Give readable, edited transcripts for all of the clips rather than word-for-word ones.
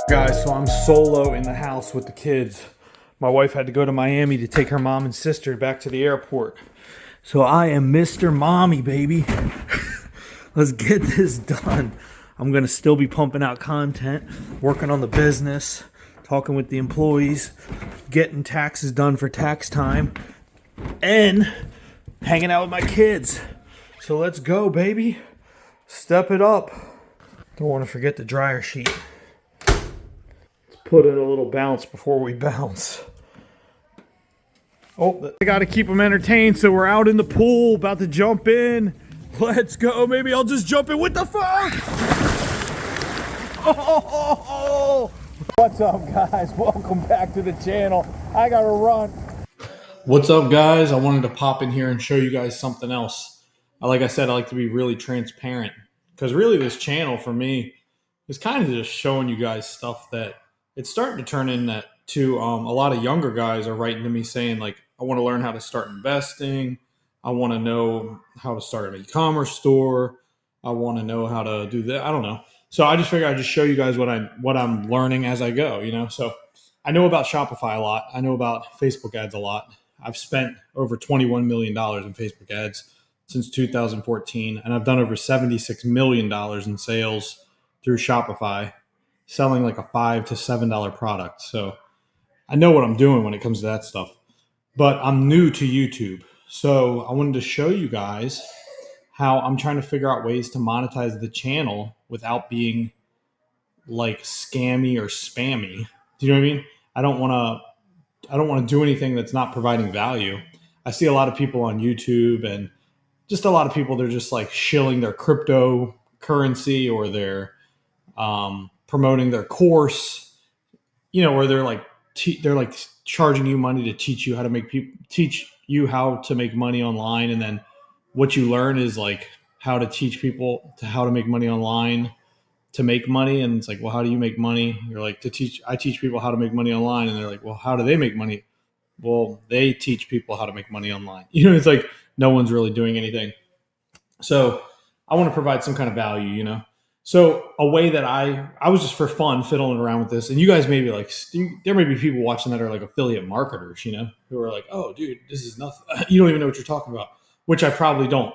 Guys, so I'm solo in the house with the kids. My wife had to go to Miami to take her mom and sister back to the airport. So I am Mr. Mommy, baby. Let's get this done. I'm going to still be pumping out content, working on the business, talking with the employees, getting taxes done for tax time, and hanging out with my kids. So let's go, baby. Step it up. Don't want to forget the dryer sheet. Put in a little bounce before we bounce. Oh, I got to keep them entertained, so we're out in the pool, about to jump in. Let's go. Maybe I'll just jump in. What the fuck? Oh! What's up, guys? Welcome back to the channel. I got to run. What's up, guys? I wanted to pop in here and show you guys something else. Like I said, I like to be really transparent, because really this channel for me is kind of just showing you guys stuff that it's starting to turn into a lot of younger guys are writing to me saying, like, I want to learn how to start investing. I want to know how to start an e-commerce store. I want to know how to do that. I don't know. So I just figured I'd just show you guys what I'm learning as I go, you know? So I know about Shopify a lot. I know about Facebook ads a lot. I've spent over $21 million in Facebook ads since 2014, and I've done over $76 million in sales through Shopify, selling like a $5 to $7 product. So I know what I'm doing when it comes to that stuff, but I'm new to YouTube. So I wanted to show you guys how I'm trying to figure out ways to monetize the channel without being like scammy or spammy. Do you know what I mean? I don't want to do anything that's not providing value. I see a lot of people on YouTube, and just a lot of people, they're just like shilling their cryptocurrency, or they're promoting their course, you know, where they're like charging you money to teach you how to make money online, and then what you learn is like how to teach people how to make money online to make money. And it's like, well, how do you make money? You're like, I teach people how to make money online, and they're like, well, how do they make money? Well, they teach people how to make money online. You know, it's like no one's really doing anything. So I want to provide some kind of value, you know? So a way that I was just for fun fiddling around with this, and you guys may be like, there may be people watching that are like affiliate marketers, you know, who are like, oh, dude, this is nothing. You don't even know what you're talking about, which I probably don't.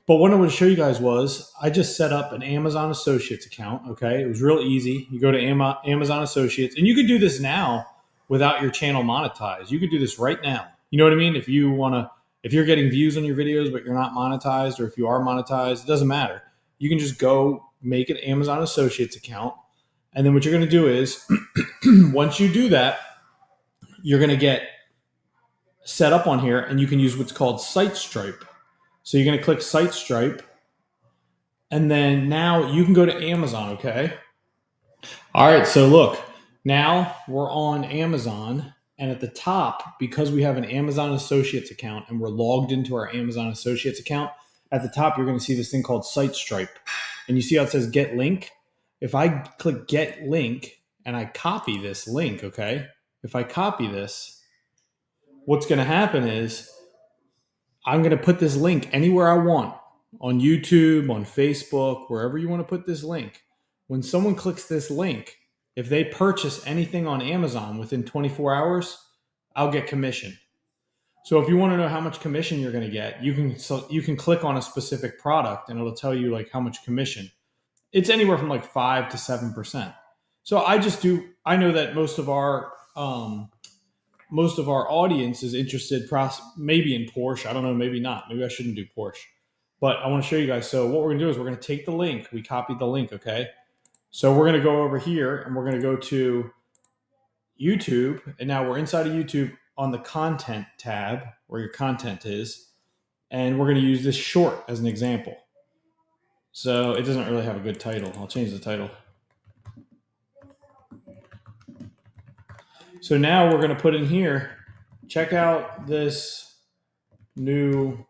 But what I want to show you guys was I just set up an Amazon Associates account. Okay, it was real easy. You go to Amazon Associates, and you could do this now without your channel monetized. You could do this right now. You know what I mean? If you're getting views on your videos but you're not monetized, or if you are monetized, it doesn't matter. You can just go make an Amazon Associates account. And then what you're going to do is once you do that, you're going to get set up on here, and you can use what's called SiteStripe. So you're going to click SiteStripe, and then now you can go to Amazon, okay? All right, so look, now we're on Amazon, and at the top, because we have an Amazon Associates account and we're logged into our Amazon Associates account, at the top, you're going to see this thing called SiteStripe. And you see how it says Get Link? If I click Get Link and I copy this link, okay? If I copy this, what's going to happen is I'm going to put this link anywhere I want, on YouTube, on Facebook, wherever you want to put this link. When someone clicks this link, if they purchase anything on Amazon within 24 hours, I'll get commission. So if you want to know how much commission you're going to get, you can click on a specific product, and it'll tell you like how much commission. It's anywhere from like 5 to 7%. So I know that most of our audience is interested maybe in Porsche. I don't know, maybe not. Maybe I shouldn't do Porsche. But I want to show you guys. So what we're going to do is we're going to take the link. We copied the link, okay? So we're going to go over here, and we're going to go to YouTube. And now we're inside of YouTube on the content tab where your content is. And we're going to use this short as an example. So it doesn't really have a good title. I'll change the title. So now we're going to put in here, check out this new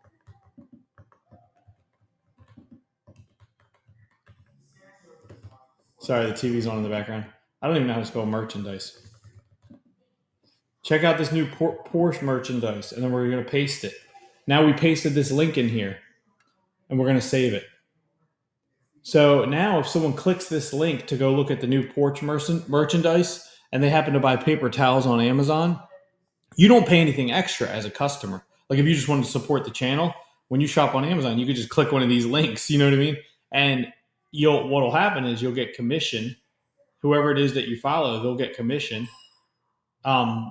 sorry, the TV's on in the background. I don't even know how to spell merchandise. Check out this new Porsche merchandise, and then we're going to paste it. Now we pasted this link in here, and we're going to save it. So now, if someone clicks this link to go look at the new Porsche merchandise and they happen to buy paper towels on Amazon, you don't pay anything extra as a customer. Like if you just wanted to support the channel, when you shop on Amazon, you could just click one of these links. You know what I mean? And what'll happen is you'll get commission. Whoever it is that you follow, they'll get commission.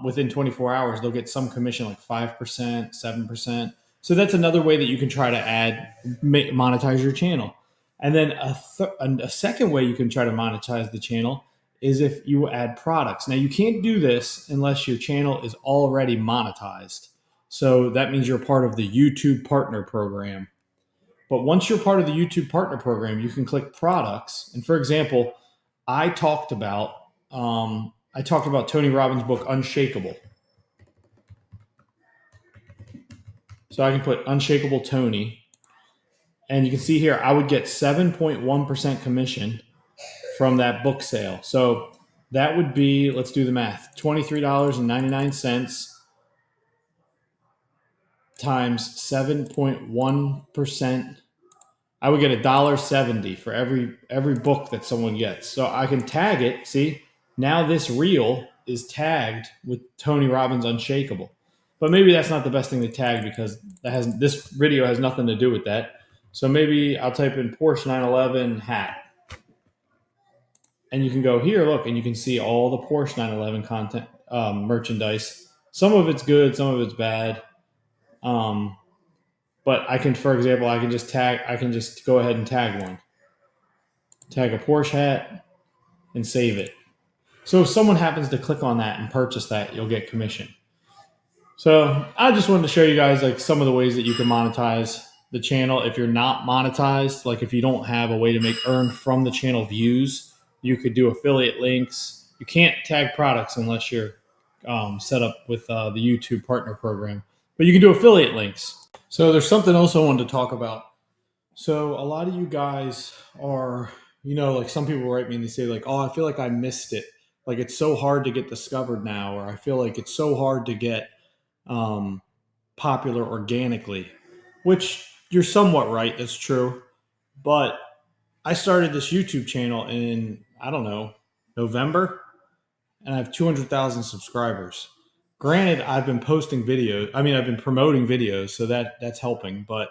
Within 24 hours, they'll get some commission, like 5%, 7%. So that's another way that you can try to monetize your channel. And then a second way you can try to monetize the channel is if you add products. Now, you can't do this unless your channel is already monetized. So that means you're part of the YouTube Partner Program. But once you're part of the YouTube Partner Program, you can click products. And for example, I talked about Tony Robbins' book Unshakable. So I can put Unshakable Tony, and you can see here I would get 7.1% commission from that book sale. So that would be, let's do the math, $23.99 times 7.1%. I would get $1.70 for every book that someone gets. So I can tag it. See, now this reel is tagged with Tony Robbins Unshakable. But maybe that's not the best thing to tag because this video has nothing to do with that. So maybe I'll type in Porsche 911 hat. And you can go here, look, and you can see all the Porsche 911 content, merchandise. Some of it's good, some of it's bad. But I can, for example, I can just go ahead and tag one. Tag a Porsche hat and save it. So if someone happens to click on that and purchase that, you'll get commission. So I just wanted to show you guys like some of the ways that you can monetize the channel. If you're not monetized, like if you don't have a way to earn from the channel views, you could do affiliate links. You can't tag products unless you're set up with the YouTube Partner Program, but you can do affiliate links. So there's something else I wanted to talk about. So a lot of you guys are, like some people write me and they say like, oh, I feel like I missed it. Like it's so hard to get discovered now, or I feel like it's so hard to get um, popular organically, which you're somewhat right. That's true. But I started this YouTube channel in, I don't know, November, and I have 200,000 subscribers. Granted, I've been posting videos. I mean, I've been promoting videos, so that's helping. But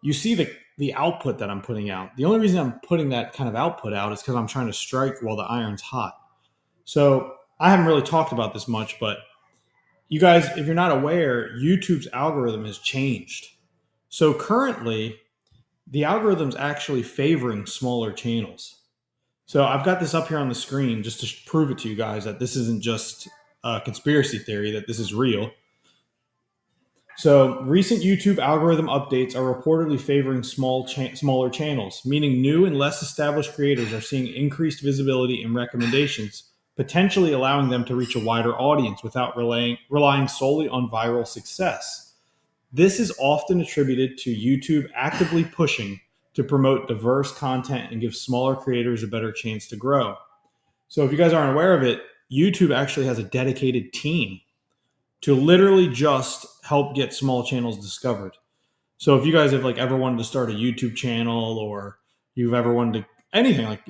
you see the output that I'm putting out. The only reason I'm putting that kind of output out is because I'm trying to strike while the iron's hot. So I haven't really talked about this much, but you guys, if you're not aware, YouTube's algorithm has changed. So currently, the algorithm's actually favoring smaller channels. So I've got this up here on the screen just to prove it to you guys that this isn't just a conspiracy theory, that this is real. So recent YouTube algorithm updates are reportedly favoring smaller channels, meaning new and less established creators are seeing increased visibility and recommendations, potentially allowing them to reach a wider audience without relying solely on viral success. This is often attributed to YouTube actively pushing to promote diverse content and give smaller creators a better chance to grow. So if you guys aren't aware of it, YouTube actually has a dedicated team to literally just help get small channels discovered. So if you guys have like ever wanted to start a YouTube channel, or you've ever wanted to anything, like,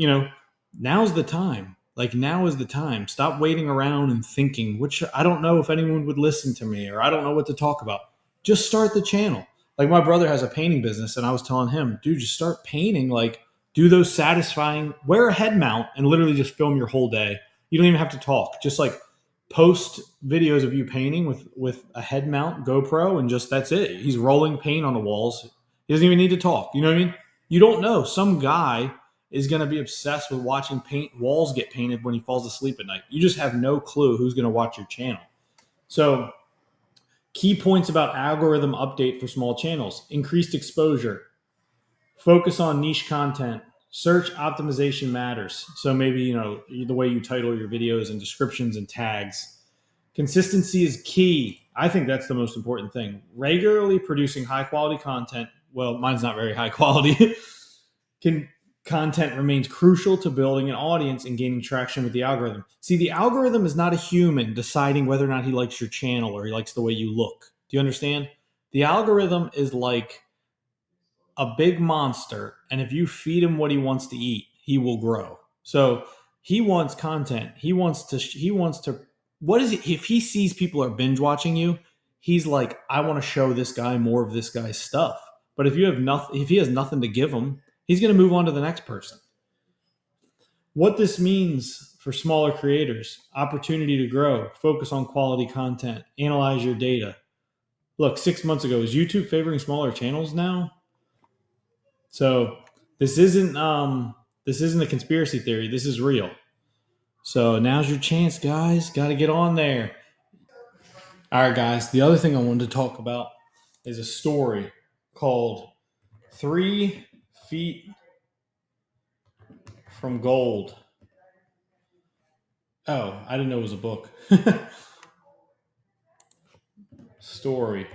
now's the time. Like now is the time. Stop waiting around and thinking, which I don't know if anyone would listen to me, or I don't know what to talk about. Just start the channel. Like my brother has a painting business, and I was telling him, dude, just start painting. Like do those satisfying, wear a head mount and literally just film your whole day. You don't even have to talk. Just like post videos of you painting with a head mount GoPro, and just that's it. He's rolling paint on the walls. He doesn't even need to talk. You know what I mean? You don't know. Some guy is going to be obsessed with watching walls get painted when he falls asleep at night. You just have no clue who's going to watch your channel. So key points about algorithm update for small channels: increased exposure, focus on niche content, search optimization matters. So maybe, the way you title your videos and descriptions and tags. Consistency is key. I think that's the most important thing. Regularly producing high quality content. Well, mine's not very high quality. Content remains crucial to building an audience and gaining traction with the algorithm. See, the algorithm is not a human deciding whether or not he likes your channel or he likes the way you look. Do you understand? The algorithm is like a big monster, and if you feed him what he wants to eat, he will grow. So he wants content. He wants to what is it if he sees people are binge watching you, he's like, I want to show this guy more of this guy's stuff. But if he has nothing to give him, he's going to move on to the next person. What this means for smaller creators: opportunity to grow, focus on quality content, analyze your data. Look, 6 months ago, is YouTube favoring smaller channels now? So this isn't this isn't a conspiracy theory. This is real. So now's your chance, guys. Got to get on there. All right, guys. The other thing I wanted to talk about is a story called 3 Feet from Gold. Oh, I didn't know it was a book. Story.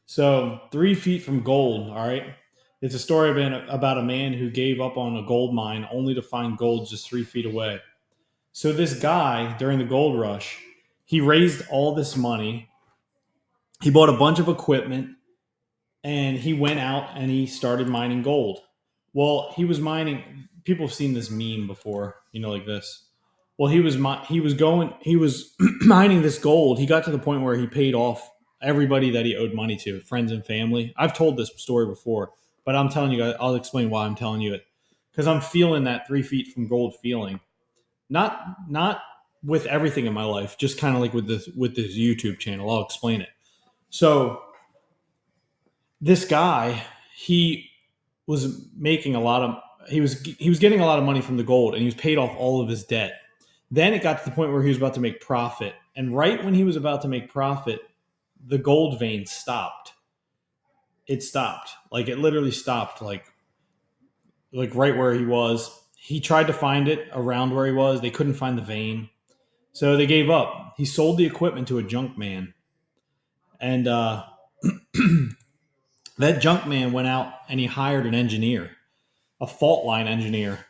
So 3 Feet from Gold. All right. It's a story about a man who gave up on a gold mine only to find gold just 3 feet away. So this guy, during the gold rush, he raised all this money. He bought a bunch of equipment and he went out and he started mining gold. Well, he was mining. People have seen this meme before, like this. Well, he was mining this gold. He got to the point where he paid off everybody that he owed money to, friends and family. I've told this story before, but I'm telling you guys, I'll explain why I'm telling you it. Because I'm feeling that 3 feet from gold feeling. Not with everything in my life, just kind of like with this YouTube channel. I'll explain it. So this guy, he was making a lot of he was getting a lot of money from the gold, and he was paid off all of his debt. Then it got to the point where he was about to make profit, and right when he was about to make profit, the gold vein stopped. It stopped, like it literally stopped, like right where he was. He tried to find it around where he was. They couldn't find the vein. So they gave up. He sold the equipment to a junk man. And that junk man went out and he hired an engineer, a fault line engineer.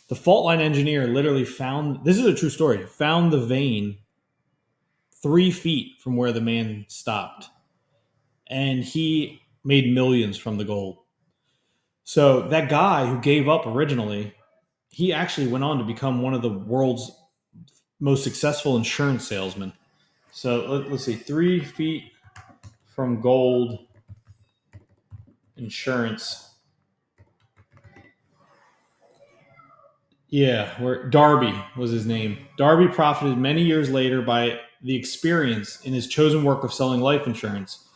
The fault line engineer literally found, this is a true story, found the vein 3 feet from where the man stopped. And he made millions from the gold. So that guy who gave up originally, he actually went on to become one of the world's most successful insurance salesmen. So let's see, 3 feet from gold insurance. Yeah, where Darby was his name. Darby profited many years later by the experience in his chosen work of selling life insurance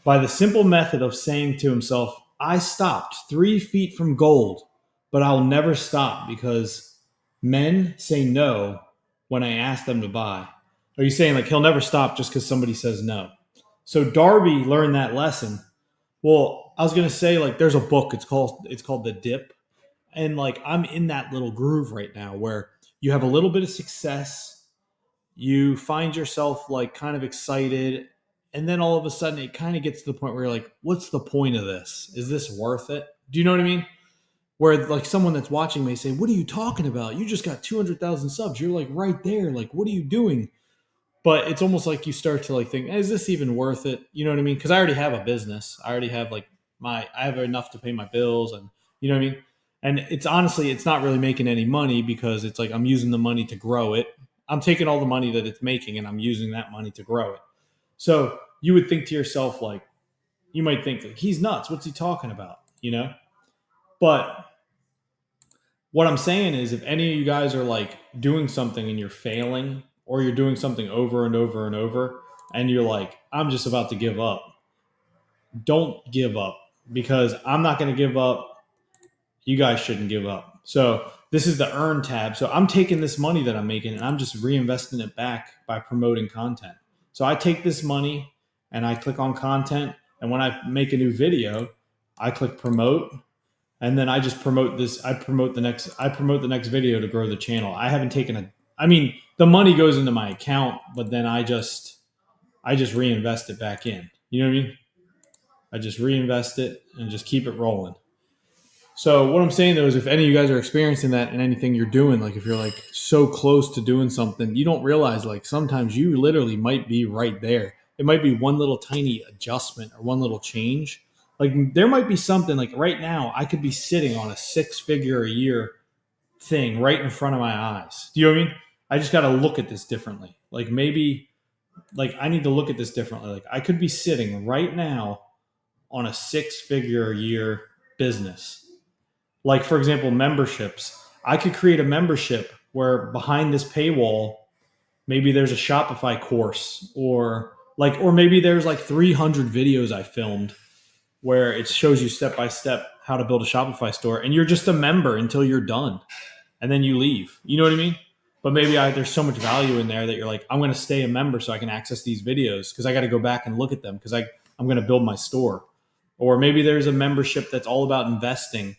by the simple method of saying to himself, I stopped 3 feet from gold, but I'll never stop because men say no when I ask them to buy. Are you saying like he'll never stop just because somebody says no? So Darby learned that lesson. Well, I was gonna say like there's a book. It's called The Dip, and like I'm in that little groove right now where you have a little bit of success, you find yourself like kind of excited, and then all of a sudden it kind of gets to the point where you're like, what's the point of this? Is this worth it? Do you know what I mean? Where like someone that's watching may say, what are you talking about? You just got 200,000 subs. You're like right there. Like, what are you doing? But it's almost like you start to like think, is this even worth it? You know what I mean? Because I already have a business. I already have like I have enough to pay my bills, and you know what I mean? And it's honestly, it's not really making any money because it's like I'm using the money to grow it. I'm taking all the money that it's making and I'm using that money to grow it. So you would think to yourself, like, you might think, like, he's nuts. What's he talking about? But what I'm saying is, if any of you guys are like doing something and you're failing, or you're doing something over and over and over, and you're like, I'm just about to give up, don't give up because I'm not going to give up. You guys shouldn't give up. So this is the earn tab. So I'm taking this money that I'm making and I'm just reinvesting it back by promoting content. So I take this money and I click on content. And when I make a new video, I click promote. And then I just promote this. I promote the next video to grow the channel. I haven't taken the money goes into my account, but then I just reinvest it back in. You know what I mean? I just reinvest it and just keep it rolling. So what I'm saying though is if any of you guys are experiencing that in anything you're doing, like if you're like so close to doing something, you don't realize like sometimes you literally might be right there. it might be one little tiny adjustment or one little change. Like there might be something like right now I could be sitting on a 6-figure a year thing right in front of my eyes. Do you know what I mean? I just got to look at this differently. Like maybe like I need to look at this differently. Like I could be sitting right now on a 6-figure a year business. Like for example, memberships. I could create a membership where behind this paywall, maybe there's a Shopify course or maybe there's like 300 videos I filmed where it shows you step by step how to build a Shopify store and you're just a member until you're done and then you leave. You know what I mean? But maybe there's so much value in there that you're like, I'm going to stay a member so I can access these videos because I got to go back and look at them because I'm going to build my store. Or maybe there's a membership that's all about investing.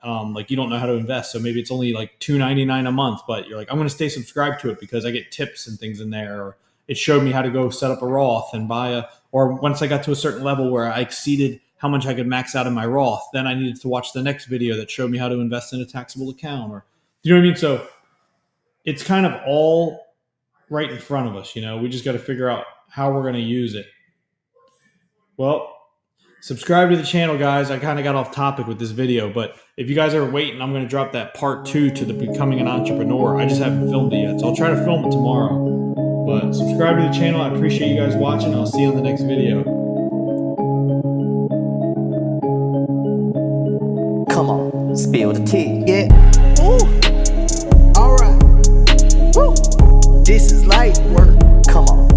Like you don't know how to invest, so maybe it's only like $2.99 a month, but you're like, I'm going to stay subscribed to it because I get tips and things in there. Or it showed me how to go set up a Roth and or once I got to a certain level where I exceeded how much I could max out in my Roth, then I needed to watch the next video that showed me how to invest in a taxable account. Or you know what I mean? So it's kind of all right in front of us. We just got to figure out how we're going to use it. Well, subscribe to the channel, guys. I kind of got off topic with this video, but if you guys are waiting, I'm going to drop that part 2 to the becoming an entrepreneur. I just haven't filmed it yet, so I'll try to film it tomorrow. But subscribe to the channel. I appreciate you guys watching. I'll see you on the next video. Come on, spill the tea. Yeah. Ooh. All right. Woo. This is light work. Come on.